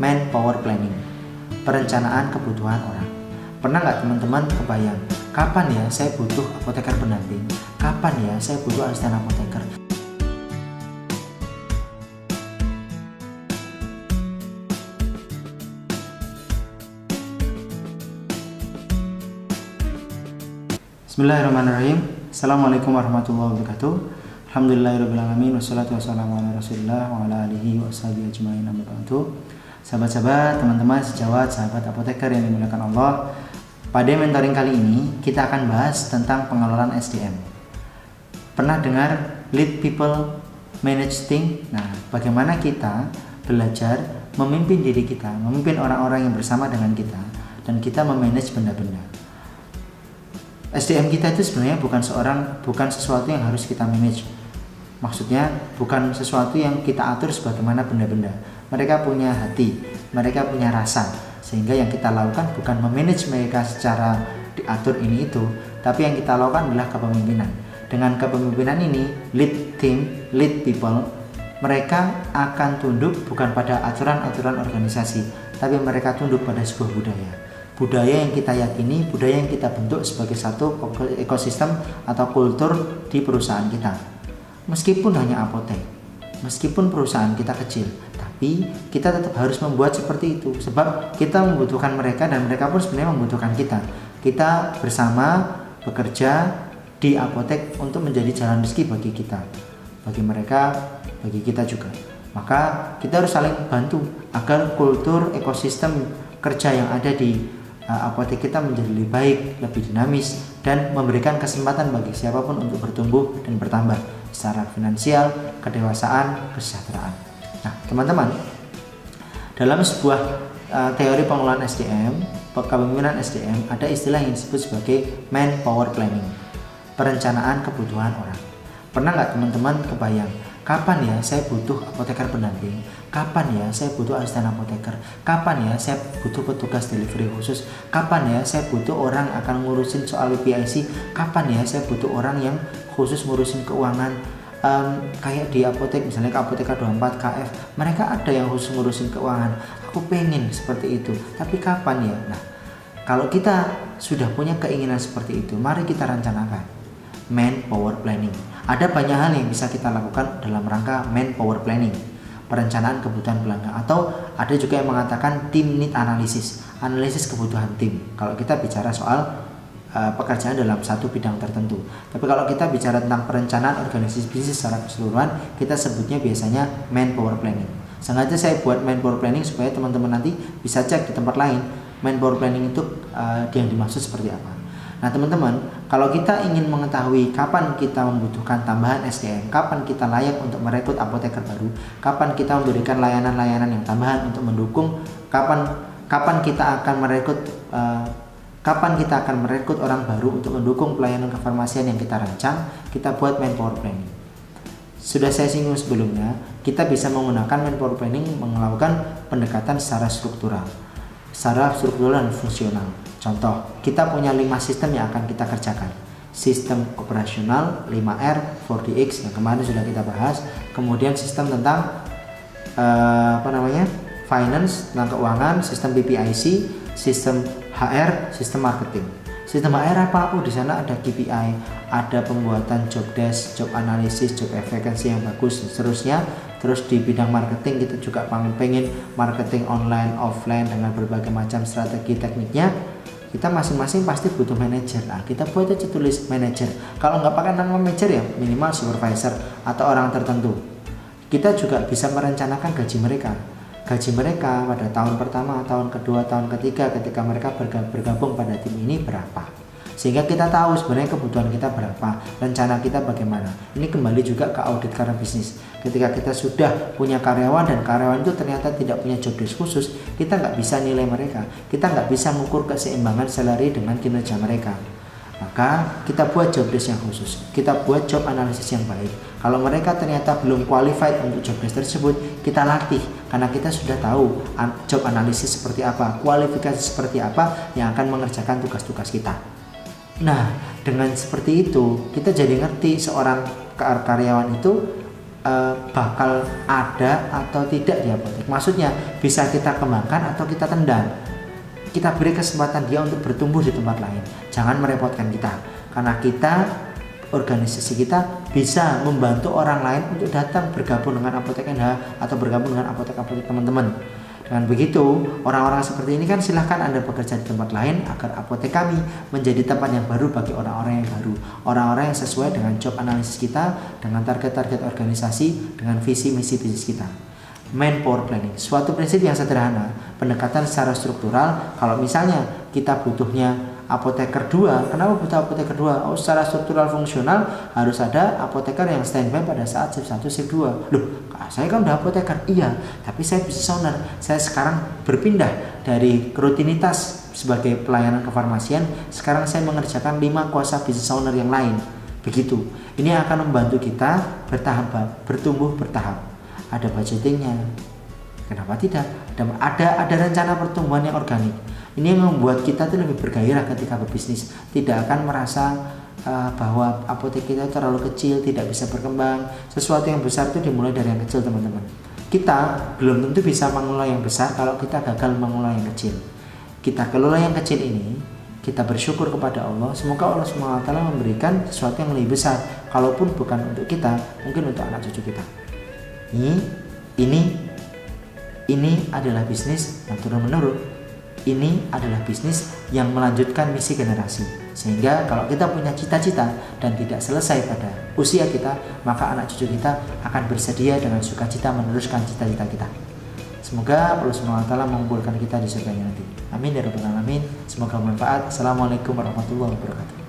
manpower planning, perencanaan kebutuhan orang. Pernah nggak teman-teman kebayang, kapan ya saya butuh apoteker pendamping, kapan ya saya butuh asisten apoteker? Bismillahirrahmanirrahim. Assalamualaikum warahmatullahi wabarakatuh. Alhamdulillahirrahmanirrahim. Wassalatu wassalamu ala rasulillah wa ala alihi wa sahbihi ajma'in. Amma ba'du. Sahabat-sahabat, teman-teman sejawat, sahabat apoteker yang dimuliakan Allah, pada mentoring kali ini kita akan bahas tentang pengelolaan SDM. Pernah dengar lead people manage things? Nah, bagaimana kita belajar memimpin diri kita, memimpin orang-orang yang bersama dengan kita, dan kita memanage benda-benda. SDM kita itu sebenarnya bukan sesuatu yang harus kita manage. Maksudnya bukan sesuatu yang kita atur sebagaimana benda-benda. Mereka punya hati, mereka punya rasa, sehingga yang kita lakukan bukan memanage mereka secara diatur ini itu, tapi yang kita lakukan adalah kepemimpinan. Dengan kepemimpinan ini, lead team, lead people, mereka akan tunduk bukan pada aturan-aturan organisasi, tapi mereka tunduk pada sebuah budaya yang kita yakini, budaya yang kita bentuk sebagai satu ekosistem atau kultur di perusahaan kita. Meskipun hanya apotek, meskipun perusahaan kita kecil, tapi kita tetap harus membuat seperti itu, sebab kita membutuhkan mereka dan mereka pun sebenarnya membutuhkan kita. Kita bersama bekerja di apotek untuk menjadi jalan rezeki bagi kita, bagi mereka, bagi kita juga. Maka kita harus saling bantu agar kultur ekosistem kerja yang ada di apotek kita menjadi lebih baik, lebih dinamis, dan memberikan kesempatan bagi siapapun untuk bertumbuh dan bertambah secara finansial, kedewasaan, kesejahteraan. Nah, teman-teman, dalam sebuah teori pengelolaan SDM, kepemimpinan SDM, ada istilah yang disebut sebagai manpower planning, perencanaan kebutuhan orang. Pernah nggak teman-teman kebayang, kapan ya saya butuh apoteker pendamping, kapan ya saya butuh asisten apoteker, kapan ya saya butuh petugas delivery khusus, kapan ya saya butuh orang akan ngurusin soal PIC, kapan ya saya butuh orang yang khusus ngurusin keuangan, kayak di apotek misalnya ke Apoteker 24 KF, mereka ada yang khusus ngurusin keuangan. Aku pengen seperti itu, tapi kapan ya? Nah, kalau kita sudah punya keinginan seperti itu, mari kita rencanakan manpower planning. Ada banyak hal yang bisa kita lakukan dalam rangka manpower planning, perencanaan kebutuhan pelanggan, atau ada juga yang mengatakan team need analysis, analisis kebutuhan tim. Kalau kita bicara soal pekerjaan dalam satu bidang tertentu. Tapi kalau kita bicara tentang perencanaan organisasi bisnis secara keseluruhan, kita sebutnya biasanya manpower planning. Sengaja saya buat manpower planning supaya teman-teman nanti bisa cek di tempat lain manpower planning itu yang dimaksud seperti apa. Nah, teman-teman, kalau kita ingin mengetahui kapan kita membutuhkan tambahan SDM, kapan kita layak untuk merekrut apoteker baru, kapan kita memberikan layanan-layanan yang tambahan untuk mendukung, kapan kita akan merekrut orang baru untuk mendukung pelayanan kefarmasian yang kita rancang, kita buat manpower planning. Sudah saya singgung sebelumnya, kita bisa menggunakan manpower planning melakukan pendekatan secara struktural dan fungsional. Contoh, kita punya 5 sistem yang akan kita kerjakan. Sistem operasional 5R, 4DX yang kemarin sudah kita bahas. Kemudian sistem tentang finance, tentang keuangan, sistem BPIC, sistem HR, sistem marketing. Sistem HR apa? Di sana ada KPI, ada pembuatan job desk, job analisis, job vacancy yang bagus, dan seterusnya. Terus di bidang marketing kita juga pengen marketing online, offline dengan berbagai macam strategi tekniknya. Kita masing-masing pasti butuh manajer. Nah, kita buat aja tulis manajer. Kalau nggak pakai nama manajer ya minimal supervisor atau orang tertentu. Kita juga bisa merencanakan gaji mereka pada tahun pertama, tahun kedua, tahun ketiga ketika mereka bergabung pada tim ini berapa, sehingga kita tahu sebenarnya kebutuhan kita berapa, rencana kita bagaimana. Ini kembali juga ke audit karya bisnis. Ketika kita sudah punya karyawan dan karyawan itu ternyata tidak punya job desk khusus, kita nggak bisa nilai mereka, kita nggak bisa mengukur keseimbangan salary dengan kinerja mereka. Maka kita buat job desk yang khusus, kita buat job analisis yang baik. Kalau mereka ternyata belum qualified untuk job desk tersebut, kita latih, karena kita sudah tahu job analisis seperti apa, kualifikasi seperti apa yang akan mengerjakan tugas-tugas kita. Nah, dengan seperti itu kita jadi ngerti seorang karyawan itu bakal ada atau tidak di apotek. Maksudnya bisa kita kembangkan atau kita tendang. Kita beri kesempatan dia untuk bertumbuh di tempat lain. Jangan merepotkan kita, karena organisasi kita bisa membantu orang lain untuk datang bergabung dengan apotek NH atau bergabung dengan apotek-apotek teman-teman. Dengan begitu, orang-orang seperti ini kan silahkan Anda bekerja di tempat lain agar apotek kami menjadi tempat yang baru bagi orang-orang yang baru, orang-orang yang sesuai dengan job analisis kita, dengan target-target organisasi, dengan visi misi bisnis kita. Manpower planning, suatu prinsip yang sederhana, pendekatan secara struktural. Kalau misalnya kita butuhnya apoteker 2, kenapa butuh apoteker 2? Oh, secara struktural fungsional harus ada apoteker yang standby pada saat shift 1, shift 2. Loh, saya kan udah apoteker. Iya, tapi saya business owner. Saya sekarang berpindah dari rutinitas sebagai pelayanan kefarmasian, sekarang saya mengerjakan 5 kuasa business owner yang lain. Begitu. Ini akan membantu kita bertumbuh bertahap. Ada budgetingnya. Kenapa tidak? Ada rencana pertumbuhan yang organik. Ini yang membuat kita tuh lebih bergairah ketika berbisnis. Tidak akan merasa bahwa apotek kita terlalu kecil, tidak bisa berkembang. Sesuatu yang besar itu dimulai dari yang kecil, teman-teman. Kita belum tentu bisa mengelola yang besar kalau kita gagal mengelola yang kecil. Kita kelola yang kecil ini, kita bersyukur kepada Allah. Semoga Allah SWT memberikan sesuatu yang lebih besar. Kalaupun bukan untuk kita, mungkin untuk anak cucu kita. Ini adalah bisnis yang turun-menurun. Ini adalah bisnis yang melanjutkan misi generasi. Sehingga kalau kita punya cita-cita dan tidak selesai pada usia kita, maka anak cucu kita akan bersedia dengan sukacita meneruskan cita-cita kita. Semoga Allah SWT mengumpulkan kita di surganya nanti. Amin ya rabbal alamin. Semoga bermanfaat. Assalamualaikum warahmatullahi wabarakatuh.